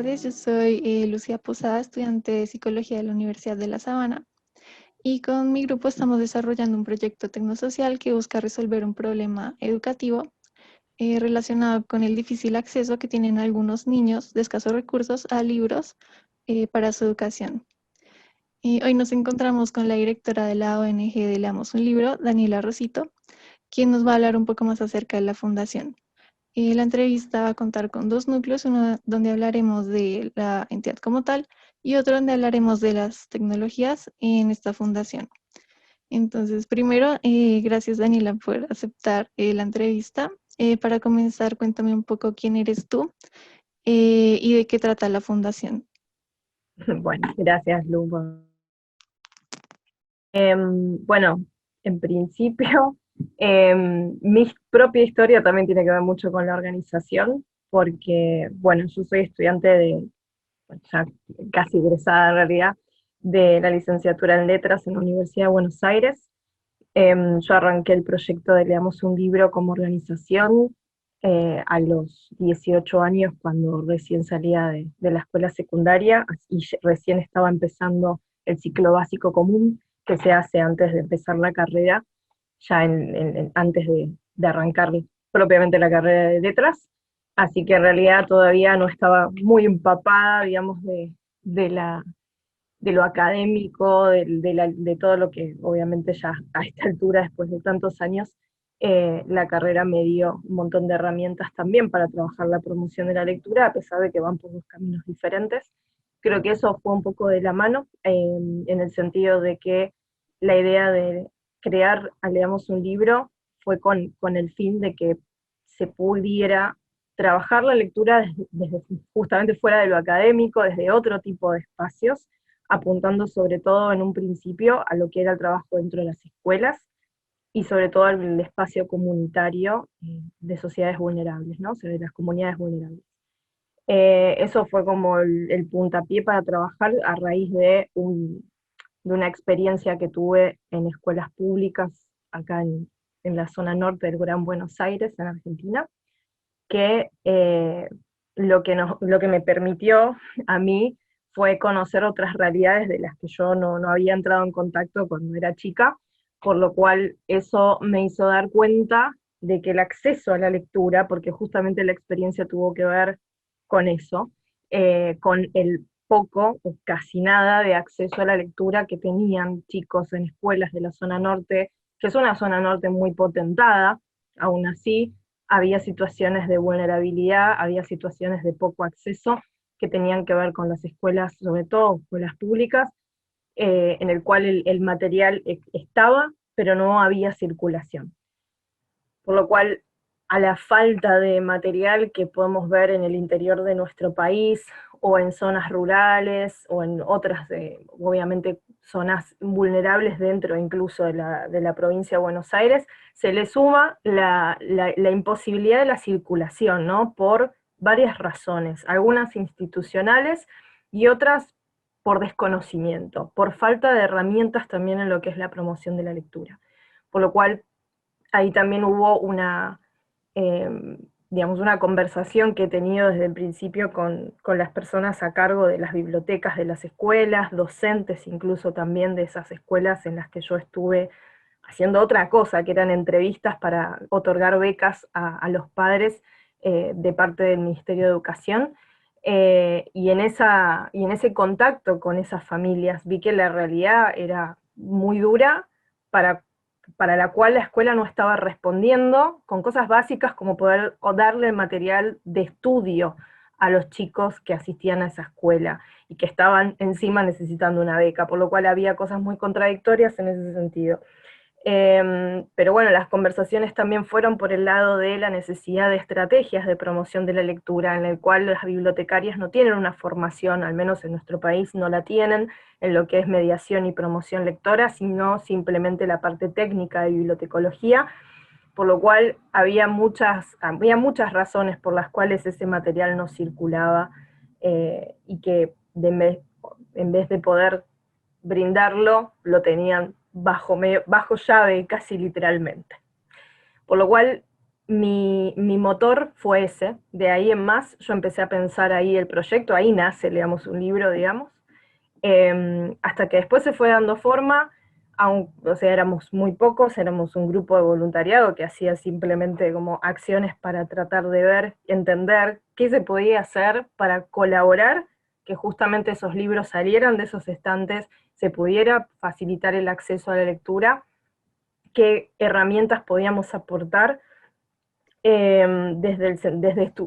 tardes, yo soy Lucía Posada, estudiante de Psicología de la Universidad de La Sabana, y con mi grupo estamos desarrollando un proyecto tecnosocial que busca resolver un problema educativo relacionado con el difícil acceso que tienen algunos niños de escasos recursos a libros para su educación. Hoy nos encontramos con la directora de la ONG de Leamos un Libro, Daniela Rosito, quien nos va a hablar un poco más acerca de la fundación. La entrevista va a contar con dos núcleos, uno donde hablaremos de la entidad como tal y otro donde hablaremos de las tecnologías en esta fundación. Entonces, primero, gracias Daniela por aceptar la entrevista. Para comenzar, cuéntame un poco quién eres tú y de qué trata la fundación. Bueno, gracias, Lu. Bueno, en principio, mi propia historia también tiene que ver mucho con la organización, porque, bueno, yo soy estudiante bueno, ya casi egresada en realidad, de la licenciatura en Letras en la Universidad de Buenos Aires. Yo arranqué el proyecto de Leamos un Libro como organización a los 18 años, cuando recién salía de la escuela secundaria y recién estaba empezando el ciclo básico común que se hace antes de empezar la carrera, ya antes de arrancar propiamente la carrera de letras. Así que en realidad todavía no estaba muy empapada, digamos, de lo académico, de todo lo que obviamente ya a esta altura, después de tantos años, la carrera me dio un montón de herramientas también para trabajar la promoción de la lectura, a pesar de que van por dos caminos diferentes. Creo que eso fue un poco de la mano, en el sentido de que la idea de crear, leamos un libro, fue con el fin de que se pudiera trabajar la lectura desde justamente fuera de lo académico, desde otro tipo de espacios, apuntando sobre todo en un principio a lo que era el trabajo dentro de las escuelas y sobre todo al espacio comunitario de sociedades vulnerables, ¿no? O sea, de las comunidades vulnerables. Eso fue como el puntapié para trabajar a raíz de una experiencia que tuve en escuelas públicas acá en la zona norte del Gran Buenos Aires, en Argentina, que lo que me permitió a mí fue conocer otras realidades de las que yo no había entrado en contacto cuando era chica, por lo cual eso me hizo dar cuenta de que el acceso a la lectura, porque justamente la experiencia tuvo que ver con eso, con el poco o casi nada de acceso a la lectura que tenían chicos en escuelas de la zona norte, que es una zona norte muy potentada, aún así había situaciones de vulnerabilidad, había situaciones de poco acceso que tenían que ver con las escuelas, sobre todo escuelas públicas, en el cual el material estaba, pero no había circulación. Por lo cual, a la falta de material que podemos ver en el interior de nuestro país, o en zonas rurales, o en otras, obviamente, zonas vulnerables dentro incluso de la provincia de Buenos Aires, se le suma la imposibilidad de la circulación, ¿no? Por varias razones, algunas institucionales y otras por desconocimiento, por falta de herramientas también en lo que es la promoción de la lectura. Por lo cual, ahí también hubo digamos, una conversación que he tenido desde el principio con las personas a cargo de las bibliotecas de las escuelas, docentes incluso también de esas escuelas en las que yo estuve haciendo otra cosa, que eran entrevistas para otorgar becas a los padres de parte del Ministerio de Educación. Y en ese contacto con esas familias vi que la realidad era muy dura para la cual la escuela no estaba respondiendo con cosas básicas como poder darle el material de estudio a los chicos que asistían a esa escuela y que estaban encima necesitando una beca, por lo cual había cosas muy contradictorias en ese sentido. Pero bueno, las conversaciones también fueron por el lado de la necesidad de estrategias de promoción de la lectura, en el cual las bibliotecarias no tienen una formación, al menos en nuestro país no la tienen, en lo que es mediación y promoción lectora, sino simplemente la parte técnica de bibliotecología, por lo cual había muchas razones por las cuales ese material no circulaba, y que en vez de poder brindarlo, lo tenían bajo llave, casi literalmente. Por lo cual, mi motor fue ese. De ahí en más yo empecé a pensar ahí el proyecto, ahí nace, leamos un libro, digamos. Hasta que después se fue dando forma, o sea, éramos muy pocos, éramos un grupo de voluntariado que hacía simplemente como acciones para tratar de ver, entender qué se podía hacer para colaborar, que justamente esos libros salieran de esos estantes, se pudiera facilitar el acceso a la lectura, qué herramientas podíamos aportar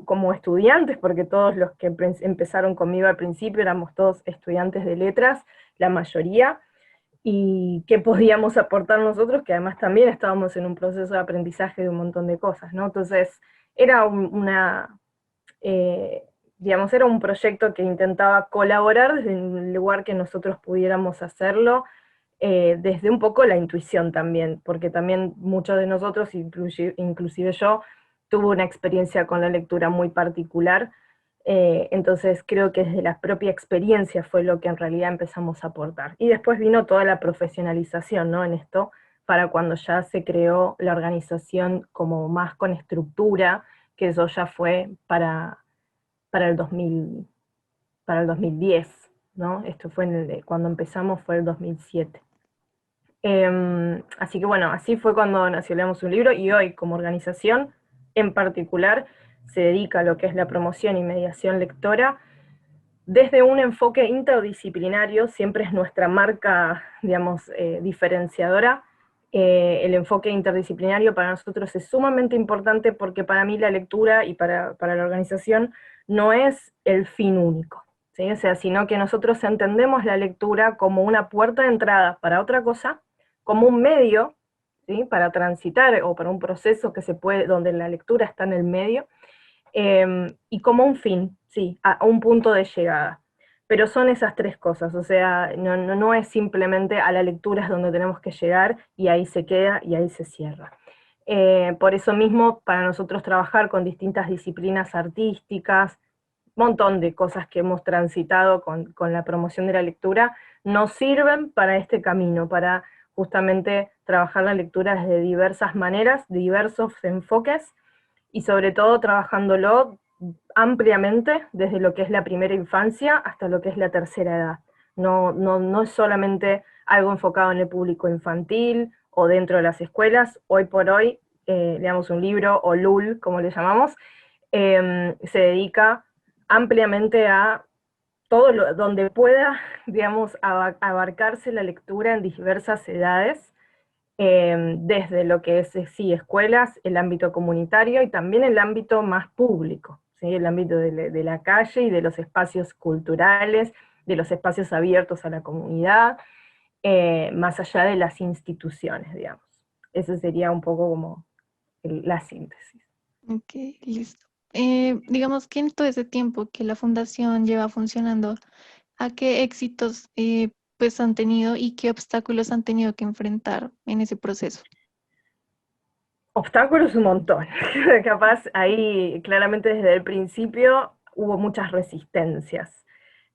como estudiantes, porque todos los que empezaron conmigo al principio éramos todos estudiantes de letras, la mayoría, y qué podíamos aportar nosotros, que además también estábamos en un proceso de aprendizaje de un montón de cosas, ¿no? Entonces, era eh, digamos, era un proyecto que intentaba colaborar desde un lugar que nosotros pudiéramos hacerlo, desde un poco la intuición también, porque también muchos de nosotros, inclusive yo, tuve una experiencia con la lectura muy particular, entonces creo que desde la propia experiencia fue lo que en realidad empezamos a aportar. Y después vino toda la profesionalización, ¿no? En esto, para cuando ya se creó la organización como más con estructura, que eso ya fue para el 2000, para el 2010, ¿no? Esto fue cuando empezamos fue el 2007. Así que bueno, así fue cuando nació Leamos un Libro, y hoy como organización en particular se dedica a lo que es la promoción y mediación lectora desde un enfoque interdisciplinario. Siempre es nuestra marca, digamos, diferenciadora. El enfoque interdisciplinario para nosotros es sumamente importante, porque para mí la lectura y para la organización no es el fin único, ¿sí? O sea, sino que nosotros entendemos la lectura como una puerta de entrada para otra cosa, como un medio, ¿sí? Para transitar, o para un proceso que se puede, donde la lectura está en el medio, y como un fin, sí, a un punto de llegada. Pero son esas tres cosas, o sea, no es simplemente a la lectura es donde tenemos que llegar y ahí se queda y ahí se cierra. Por eso mismo, para nosotros trabajar con distintas disciplinas artísticas, un montón de cosas que hemos transitado con la promoción de la lectura, nos sirven para este camino, para justamente trabajar la lectura desde diversas maneras, diversos enfoques, y sobre todo trabajándolo ampliamente desde lo que es la primera infancia hasta lo que es la tercera edad. No es solamente algo enfocado en el público infantil o dentro de las escuelas. Hoy por hoy, leamos un libro, o LUL, como le llamamos, se dedica ampliamente a todo donde pueda, digamos, abarcarse la lectura en diversas edades, desde lo que es, sí, escuelas, el ámbito comunitario y también el ámbito más público, ¿sí? El ámbito de la calle y de los espacios culturales, de los espacios abiertos a la comunidad, más allá de las instituciones, digamos. Eso sería un poco como la síntesis. Ok, listo. Digamos que en todo ese tiempo que la fundación lleva funcionando, ¿a qué éxitos pues han tenido y qué obstáculos han tenido que enfrentar en ese proceso? Obstáculos un montón. Capaz ahí claramente desde el principio hubo muchas resistencias.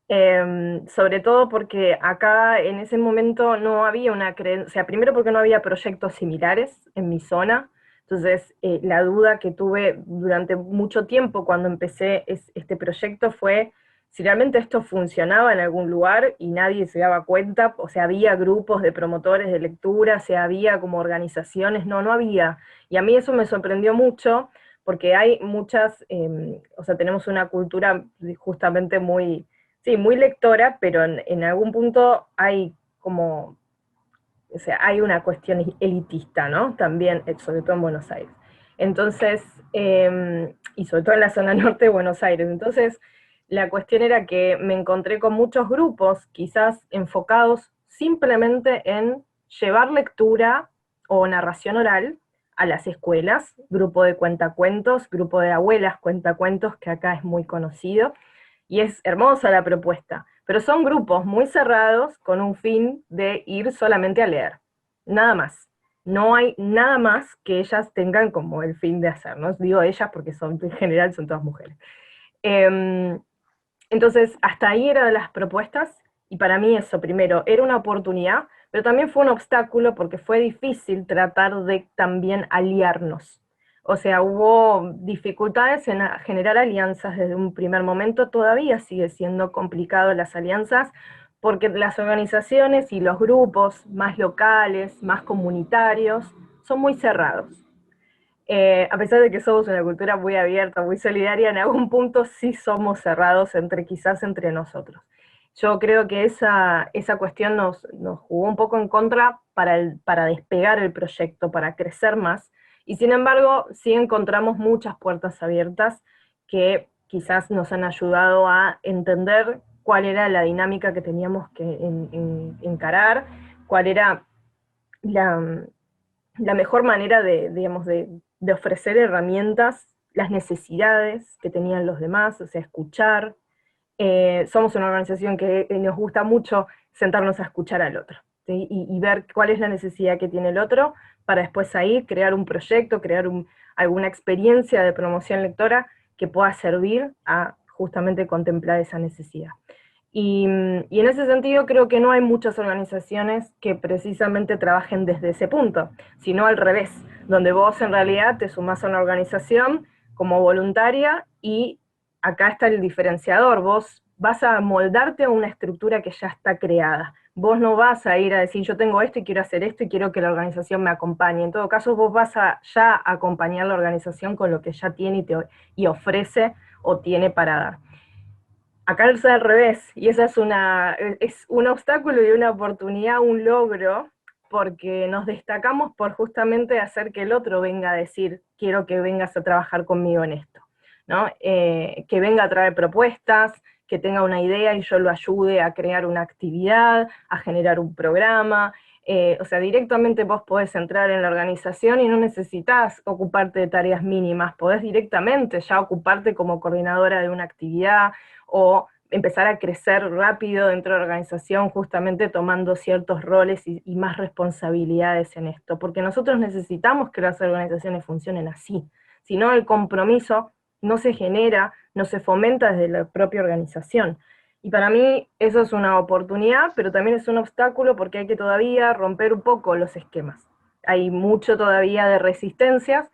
Sobre todo porque acá en ese momento no había una creencia, o sea, primero porque no había proyectos similares en mi zona. Entonces la duda que tuve durante mucho tiempo cuando empecé este proyecto fue si realmente esto funcionaba en algún lugar y nadie se daba cuenta. O sea, había grupos de promotores de lectura, o sea, había como organizaciones, no había. Y a mí eso me sorprendió mucho, porque hay muchas, o sea, tenemos una cultura justamente muy, sí, muy lectora, pero en algún punto hay como, o sea, hay una cuestión elitista, ¿no? También, sobre todo en Buenos Aires. Entonces, y sobre todo en la zona norte de Buenos Aires. Entonces, la cuestión era que me encontré con muchos grupos, quizás enfocados simplemente en llevar lectura o narración oral a las escuelas, grupo de cuentacuentos, grupo de abuelas cuentacuentos, que acá es muy conocido, y es hermosa la propuesta, pero son grupos muy cerrados con un fin de ir solamente a leer, nada más. No hay nada más que ellas tengan como el fin de hacer, ¿no? Digo ellas porque en general son todas mujeres. Eh, entonces, hasta ahí eran las propuestas, y para mí eso, primero, era una oportunidad, pero también fue un obstáculo porque fue difícil tratar de también aliarnos. O sea, hubo dificultades en generar alianzas desde un primer momento, todavía sigue siendo complicado las alianzas, porque las organizaciones y los grupos más locales, más comunitarios, son muy cerrados. A pesar de que somos una cultura muy abierta, muy solidaria, en algún punto sí somos cerrados quizás entre nosotros. Yo creo que esa cuestión nos jugó un poco en contra para despegar el proyecto, para crecer más, y sin embargo sí encontramos muchas puertas abiertas que quizás nos han ayudado a entender cuál era la dinámica que teníamos que encarar, cuál era la, la mejor manera digamos, de ofrecer herramientas, las necesidades que tenían los demás, o sea, escuchar. Somos una organización que nos gusta mucho sentarnos a escuchar al otro, ¿sí? Y ver cuál es la necesidad que tiene el otro, para después ahí crear un proyecto, alguna experiencia de promoción lectora que pueda servir a justamente contemplar esa necesidad. Y en ese sentido creo que no hay muchas organizaciones que precisamente trabajen desde ese punto, sino al revés, donde vos en realidad te sumás a una organización como voluntaria y acá está el diferenciador, vos vas a moldarte a una estructura que ya está creada. Vos no vas a ir a decir yo tengo esto y quiero hacer esto y quiero que la organización me acompañe. En todo caso vos vas a ya acompañar a la organización con lo que ya tiene y ofrece o tiene para dar. Acá es al revés, y esa es un obstáculo y una oportunidad, un logro, porque nos destacamos por justamente hacer que el otro venga a decir, quiero que vengas a trabajar conmigo en esto, ¿no? Que venga a traer propuestas, que tenga una idea y yo lo ayude a crear una actividad, a generar un programa. O sea, directamente vos podés entrar en la organización y no necesitas ocuparte de tareas mínimas, podés directamente ya ocuparte como coordinadora de una actividad, o empezar a crecer rápido dentro de la organización, justamente tomando ciertos roles y más responsabilidades en esto, porque nosotros necesitamos que las organizaciones funcionen así, si no el compromiso no se genera, no se fomenta desde la propia organización. Y para mí eso es una oportunidad, pero también es un obstáculo porque hay que todavía romper un poco los esquemas. Hay mucho todavía de resistencias.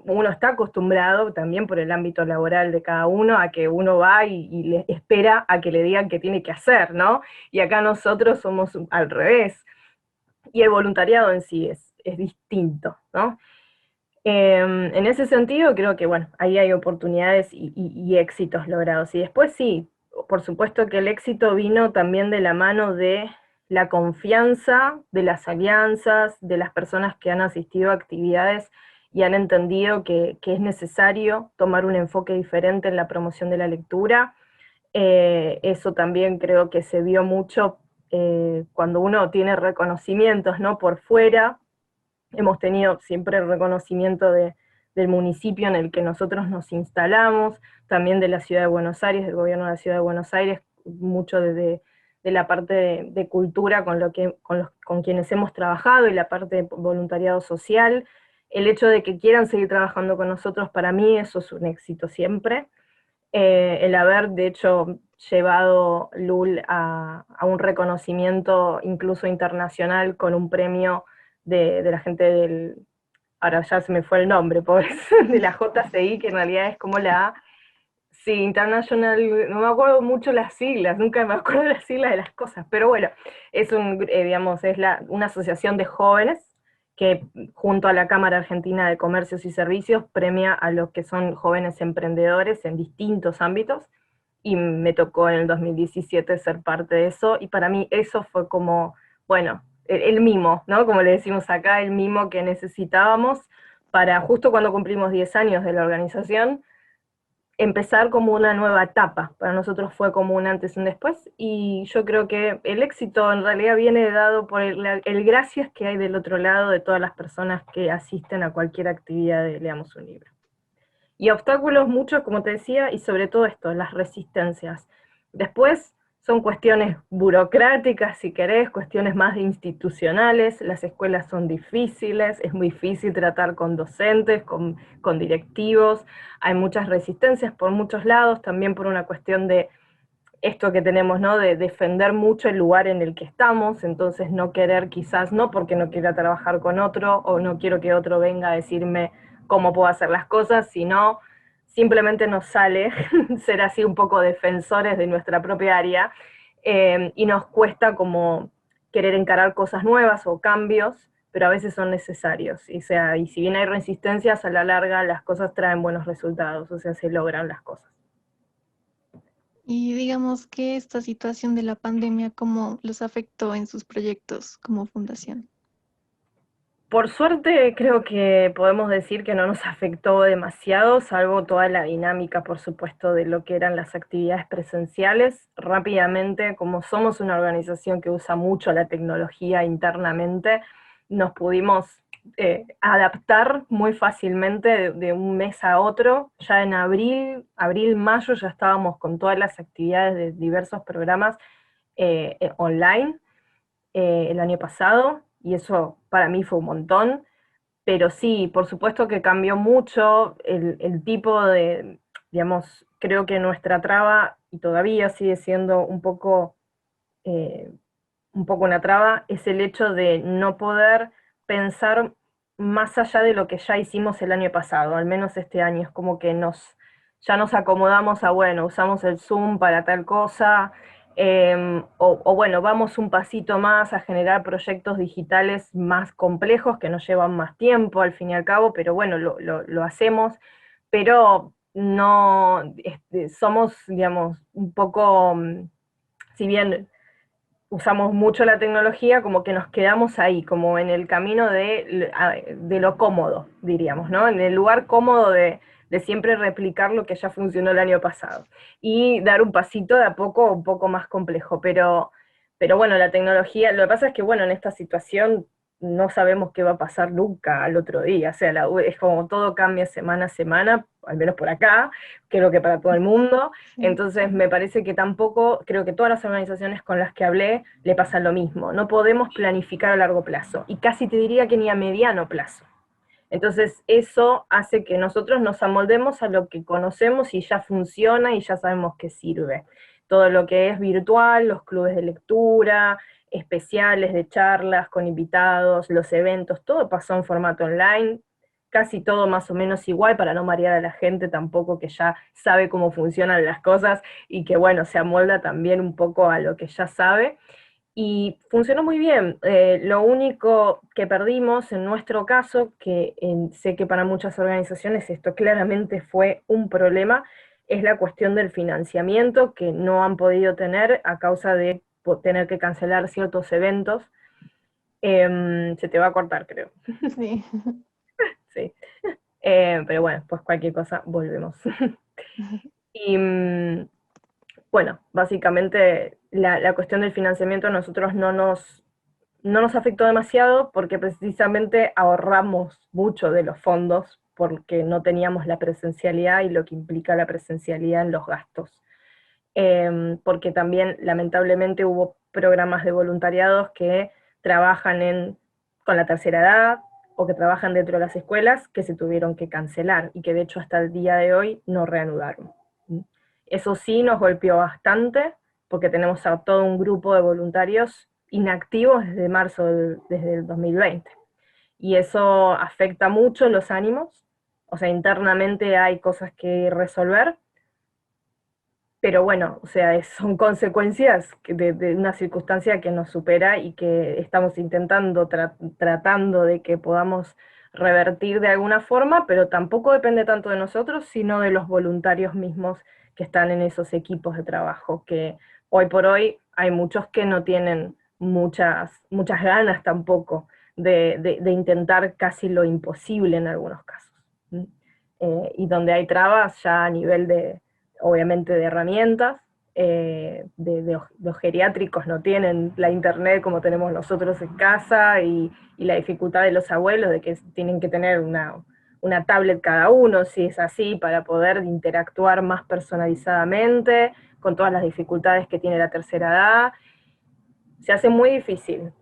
Uno está acostumbrado también por el ámbito laboral de cada uno a que uno va y le espera a que le digan qué tiene que hacer, ¿no? Y acá nosotros somos al revés. Y el voluntariado en sí es distinto, ¿no? En ese sentido creo que, bueno, ahí hay oportunidades y éxitos logrados. Y después sí, por supuesto que el éxito vino también de la mano de la confianza, de las alianzas, de las personas que han asistido a actividades y han entendido que es necesario tomar un enfoque diferente en la promoción de la lectura. Eso también creo que se vio mucho cuando uno tiene reconocimientos, ¿no? Por fuera. Hemos tenido siempre el reconocimiento del municipio en el que nosotros nos instalamos, también de la Ciudad de Buenos Aires, del gobierno de la Ciudad de Buenos Aires, mucho de la parte de cultura con quienes hemos trabajado, y la parte de voluntariado social. El hecho de que quieran seguir trabajando con nosotros, para mí eso es un éxito siempre. El haber, de hecho, llevado LUL a un reconocimiento incluso internacional con un premio de la gente ahora ya se me fue el nombre, pobres, de la JCI, que en realidad es como sí, International, no me acuerdo mucho las siglas, nunca me acuerdo las siglas de las cosas, pero bueno, digamos, una asociación de jóvenes que junto a la Cámara Argentina de Comercios y Servicios premia a los que son jóvenes emprendedores en distintos ámbitos, y me tocó en el 2017 ser parte de eso, y para mí eso fue como, bueno, el mimo, ¿no? Como le decimos acá, el mimo que necesitábamos para justo cuando cumplimos 10 años de la organización, empezar como una nueva etapa. Para nosotros fue como un antes y un después, y yo creo que el éxito en realidad viene dado por el gracias que hay del otro lado de todas las personas que asisten a cualquier actividad de Leamos un Libro. Y obstáculos muchos, como te decía, y sobre todo esto, las resistencias. Después son cuestiones burocráticas, si querés, cuestiones más institucionales, las escuelas son difíciles, es muy difícil tratar con docentes, con directivos, hay muchas resistencias por muchos lados, también por una cuestión de esto que tenemos, ¿no? De defender mucho el lugar en el que estamos, entonces no querer quizás, no porque no quiera trabajar con otro, o no quiero que otro venga a decirme cómo puedo hacer las cosas, sino simplemente nos sale ser así un poco defensores de nuestra propia área, y nos cuesta como querer encarar cosas nuevas o cambios, pero a veces son necesarios. Y si bien hay resistencias, a la larga las cosas traen buenos resultados, o sea, se logran las cosas. Y digamos que esta situación de la pandemia, ¿cómo los afectó en sus proyectos como fundación? Por suerte creo que podemos decir que no nos afectó demasiado, salvo toda la dinámica, por supuesto, de lo que eran las actividades presenciales. Rápidamente, como somos una organización que usa mucho la tecnología internamente, nos pudimos adaptar muy fácilmente de un mes a otro. Ya en mayo ya estábamos con todas las actividades de diversos programas online el año pasado, y eso para mí fue un montón, pero sí, por supuesto que cambió mucho el tipo de, digamos, creo que nuestra traba, y todavía sigue siendo un poco una traba, es el hecho de no poder pensar más allá de lo que ya hicimos el año pasado, al menos este año, es como que ya nos acomodamos a, bueno, usamos el Zoom para tal cosa, o bueno, vamos un pasito más a generar proyectos digitales más complejos que nos llevan más tiempo al fin y al cabo, pero bueno, lo hacemos, pero no, somos, digamos, un poco, si bien usamos mucho la tecnología, como que nos quedamos ahí, como en el camino de lo cómodo, diríamos, ¿no? En el lugar cómodo de siempre replicar lo que ya funcionó el año pasado. Y dar un pasito de a poco, un poco más complejo. Pero bueno, la tecnología, lo que pasa es que, bueno, en esta situación no sabemos qué va a pasar nunca al otro día. O sea, es como todo cambia semana a semana, al menos por acá, creo que para todo el mundo. Sí. Entonces me parece que tampoco, creo que todas las organizaciones con las que hablé le pasa lo mismo. No podemos planificar a largo plazo, y casi te diría que ni a mediano plazo. Entonces eso hace que nosotros nos amoldemos a lo que conocemos y ya funciona y ya sabemos que sirve. Todo lo que es virtual, los clubes de lectura, especiales de charlas con invitados, los eventos, todo pasó en formato online, casi todo más o menos igual para no marear a la gente tampoco, que ya sabe cómo funcionan las cosas y que bueno, se amolda también un poco a lo que ya sabe. Y funcionó muy bien. Lo único que perdimos en nuestro caso, que sé que para muchas organizaciones esto claramente fue un problema, es la cuestión del financiamiento que no han podido tener a causa de tener que cancelar ciertos eventos. Se te va a cortar, creo. Sí. Sí. Pero bueno, pues cualquier cosa, volvemos. Y bueno, básicamente la cuestión del financiamiento a nosotros no nos afectó demasiado porque precisamente ahorramos mucho de los fondos porque no teníamos la presencialidad y lo que implica la presencialidad en los gastos. Porque también lamentablemente hubo programas de voluntariados que trabajan con la tercera edad o que trabajan dentro de las escuelas que se tuvieron que cancelar y que de hecho hasta el día de hoy no reanudaron. Eso sí nos golpeó bastante porque tenemos a todo un grupo de voluntarios inactivos desde marzo desde el 2020. Y eso afecta mucho los ánimos, o sea, internamente hay cosas que resolver, pero bueno, o sea, son consecuencias de una circunstancia que nos supera y que estamos intentando, tratando de que podamos revertir de alguna forma, pero tampoco depende tanto de nosotros, sino de los voluntarios mismos que están en esos equipos de trabajo, que hoy por hoy hay muchos que no tienen muchas ganas tampoco de intentar casi lo imposible en algunos casos. ¿Mm? Y donde hay trabas ya a nivel obviamente de herramientas, los geriátricos no tienen la internet como tenemos nosotros en casa, y la dificultad de los abuelos de que tienen que tener una tablet cada uno, si es así, para poder interactuar más personalizadamente, con todas las dificultades que tiene la tercera edad. Se hace muy difícil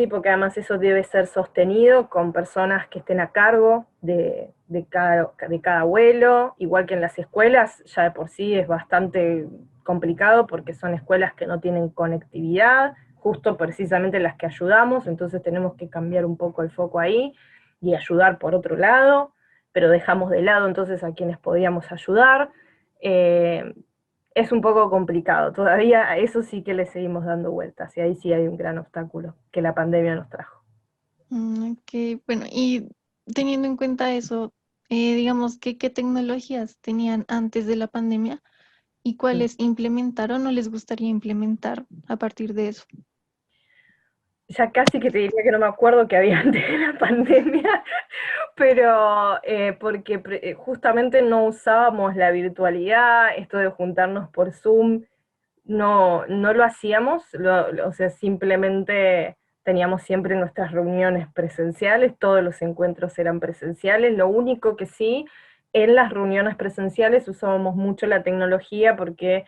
porque además eso debe ser sostenido con personas que estén a cargo de cada abuelo, igual que en las escuelas, ya de por sí es bastante complicado porque son escuelas que no tienen conectividad, justo precisamente las que ayudamos, entonces tenemos que cambiar un poco el foco ahí y ayudar por otro lado. pero dejamos de lado entonces a quienes podíamos ayudar. Es un poco complicado, todavía a eso sí que le seguimos dando vueltas, y ahí sí hay un gran obstáculo que la pandemia nos trajo. Ok, bueno, y teniendo en cuenta eso, digamos que qué tecnologías tenían antes de la pandemia y Mm. cuáles implementaron o les gustaría implementar a partir de eso. Ya casi que te diría que no me acuerdo que había antes de la pandemia, pero porque justamente no usábamos la virtualidad, esto de juntarnos por Zoom, no lo hacíamos, o sea, simplemente teníamos siempre nuestras reuniones presenciales, todos los encuentros eran presenciales, lo único que sí, en las reuniones presenciales usábamos mucho la tecnología porque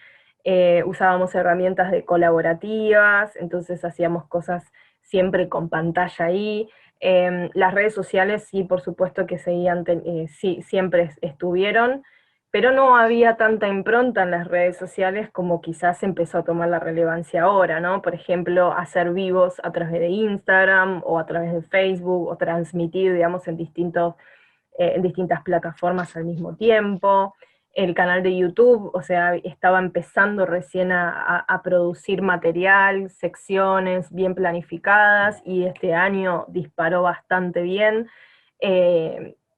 usábamos herramientas de colaborativas, entonces hacíamos cosas siempre con pantalla ahí. Las redes sociales sí, por supuesto que seguían, sí, siempre estuvieron, pero no había tanta impronta en las redes sociales como quizás empezó a tomar la relevancia ahora, ¿no? Por ejemplo, hacer vivos a través de Instagram o a través de Facebook, o transmitir, digamos, en distintas plataformas al mismo tiempo. El canal de YouTube, o sea, estaba empezando recién a producir material, secciones bien planificadas, y este año disparó bastante bien.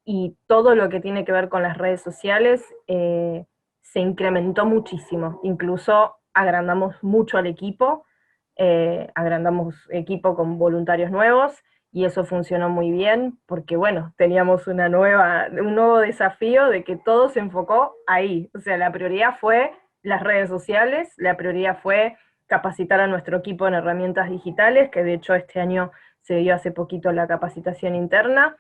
Y todo lo que tiene que ver con las redes sociales se incrementó muchísimo. Incluso agrandamos mucho al equipo, agrandamos equipo con voluntarios nuevos, y eso funcionó muy bien porque, bueno, teníamos un nuevo desafío de que todo se enfocó ahí. O sea, la prioridad fue las redes sociales, la prioridad fue capacitar a nuestro equipo en herramientas digitales, que de hecho este año se dio hace poquito la capacitación interna.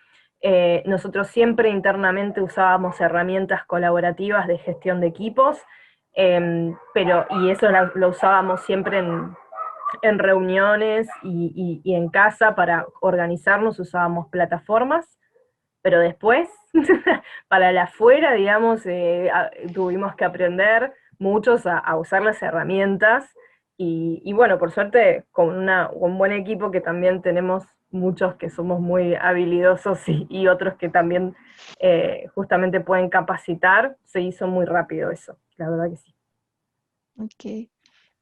Nosotros siempre internamente usábamos herramientas colaborativas de gestión de equipos, y eso lo usábamos siempre en reuniones y en casa para organizarnos, usábamos plataformas, pero después, para la afuera, digamos, tuvimos que aprender muchos a usar las herramientas, y bueno, por suerte, con un buen equipo que también tenemos muchos que somos muy habilidosos, y otros que también justamente pueden capacitar, se hizo muy rápido eso, la verdad que sí. Ok.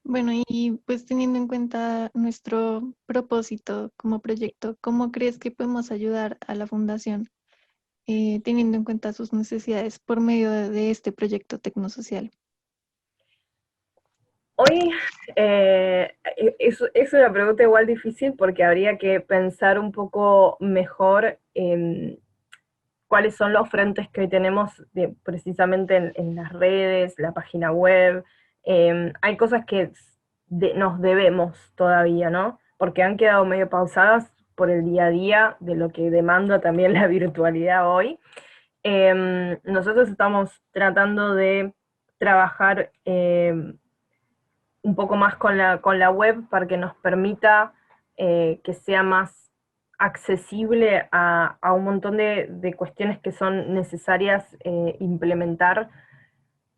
Bueno, y pues teniendo en cuenta nuestro propósito como proyecto, ¿cómo crees que podemos ayudar a la fundación teniendo en cuenta sus necesidades por medio de este proyecto tecnosocial? Hoy es una pregunta igual difícil porque habría que pensar un poco mejor en cuáles son los frentes que hoy tenemos precisamente en las redes, la página web. Hay cosas que nos debemos todavía, ¿no? Porque han quedado medio pausadas por el día a día de lo que demanda también la virtualidad hoy. Nosotros estamos tratando de trabajar un poco más con la web para que nos permita que sea más accesible a un montón de cuestiones que son necesarias implementar.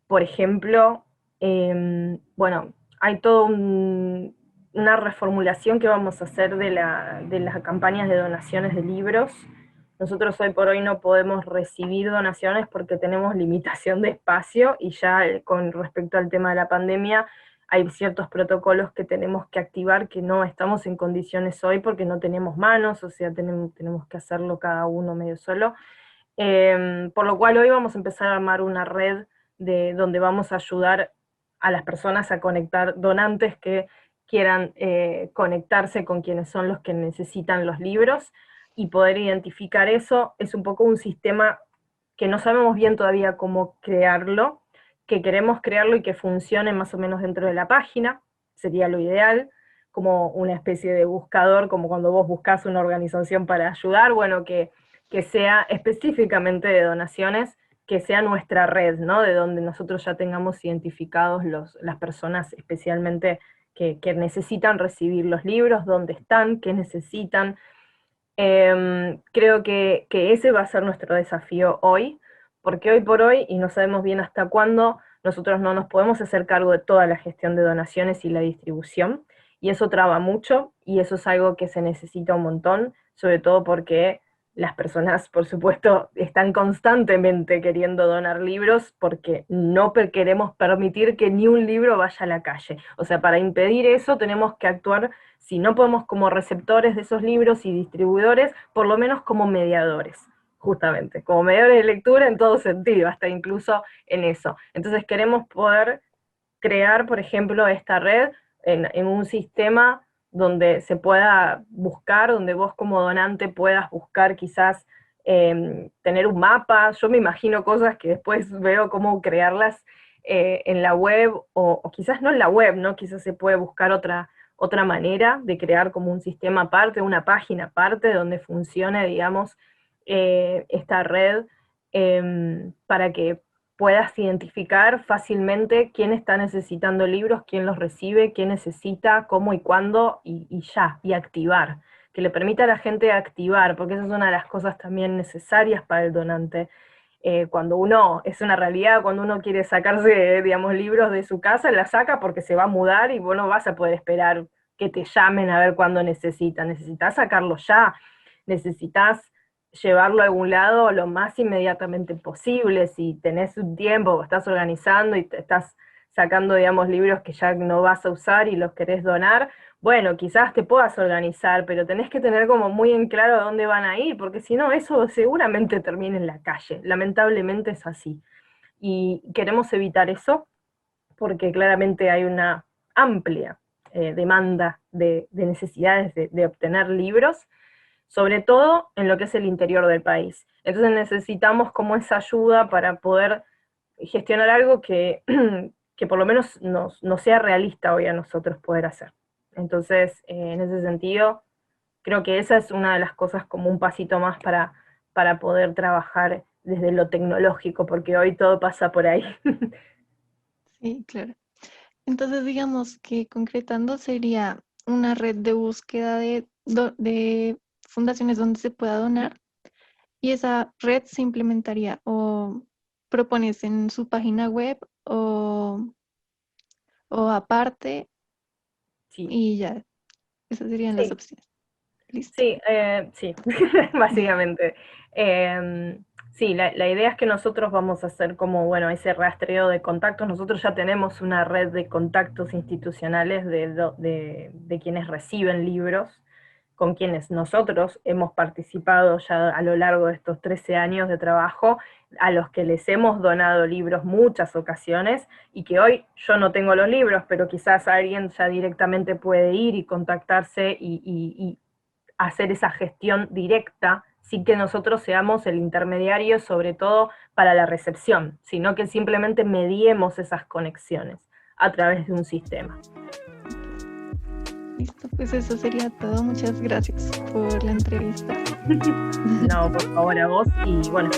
Por ejemplo, bueno, hay toda una reformulación que vamos a hacer de las campañas de donaciones de libros. Nosotros hoy por hoy no podemos recibir donaciones porque tenemos limitación de espacio, y ya con respecto al tema de la pandemia hay ciertos protocolos que tenemos que activar que no estamos en condiciones hoy porque no tenemos manos, o sea, tenemos que hacerlo cada uno medio solo. Por lo cual hoy vamos a empezar a armar una red donde vamos a ayudar a las personas a conectar donantes que quieran conectarse con quienes son los que necesitan los libros, y poder identificar eso. Es un poco un sistema que no sabemos bien todavía cómo crearlo, que queremos crearlo y que funcione más o menos dentro de la página, sería lo ideal, como una especie de buscador, como cuando vos buscas una organización para ayudar, bueno, que sea específicamente de donaciones, que sea nuestra red, ¿no? De donde nosotros ya tengamos identificados las personas especialmente que necesitan recibir los libros, dónde están, qué necesitan. Creo que ese va a ser nuestro desafío hoy, porque hoy por hoy, y no sabemos bien hasta cuándo, nosotros no nos podemos hacer cargo de toda la gestión de donaciones y la distribución, y eso traba mucho, y eso es algo que se necesita un montón, sobre todo porque las personas, por supuesto, están constantemente queriendo donar libros porque no queremos permitir que ni un libro vaya a la calle. O sea, para impedir eso tenemos que actuar, si no podemos como receptores de esos libros y distribuidores, por lo menos como mediadores, justamente, como mediadores de lectura en todo sentido, hasta incluso en eso. Entonces queremos poder crear, por ejemplo, esta red en un sistema donde se pueda buscar, donde vos como donante puedas buscar quizás tener un mapa. Yo me imagino cosas que después veo cómo crearlas en la web, o quizás no en la web, ¿no? Quizás se puede buscar otra manera de crear como un sistema aparte, una página aparte donde funcione, digamos, esta red, para que puedas identificar fácilmente quién está necesitando libros, quién los recibe, quién necesita, cómo y cuándo, y ya, y activar. Que le permita a la gente activar, porque esa es una de las cosas también necesarias para el donante. Cuando uno, es una realidad, cuando uno quiere sacarse, digamos, libros de su casa, la saca porque se va a mudar y vos no vas a poder esperar que te llamen a ver cuándo necesitas. Necesitas sacarlo ya, necesitas llevarlo a algún lado lo más inmediatamente posible. Si tenés un tiempo, o estás organizando y te estás sacando, digamos, libros que ya no vas a usar y los querés donar, bueno, quizás te puedas organizar, pero tenés que tener como muy en claro a dónde van a ir, porque si no, eso seguramente termina en la calle. Lamentablemente es así. Y queremos evitar eso, porque claramente hay una amplia demanda de necesidades de obtener libros, sobre todo en lo que es el interior del país. Entonces necesitamos como esa ayuda para poder gestionar algo que, que por lo menos nos sea realista hoy a nosotros poder hacer. Entonces, en ese sentido, creo que esa es una de las cosas, como un pasito más para poder trabajar desde lo tecnológico, porque hoy todo pasa por ahí. Sí, claro. Entonces, digamos que concretando sería una red de búsqueda de fundaciones donde se pueda donar, y esa red se implementaría o propones en su página web o aparte, Sí, y ya, esas serían las sí. opciones. Listo. Sí, sí, básicamente. Sí, la idea es que nosotros vamos a hacer como, bueno, ese rastreo de contactos. Nosotros ya tenemos una red de contactos institucionales de quienes reciben libros, con quienes nosotros hemos participado ya a lo largo de estos 13 años de trabajo, a los que les hemos donado libros muchas ocasiones, y que hoy yo no tengo los libros, pero quizás alguien ya directamente puede ir y contactarse y hacer esa gestión directa, sin que nosotros seamos el intermediario, sobre todo para la recepción, sino que simplemente mediemos esas conexiones a través de un sistema. Listo, pues eso sería todo. Muchas gracias por la entrevista. No, por favor, a vos, y bueno,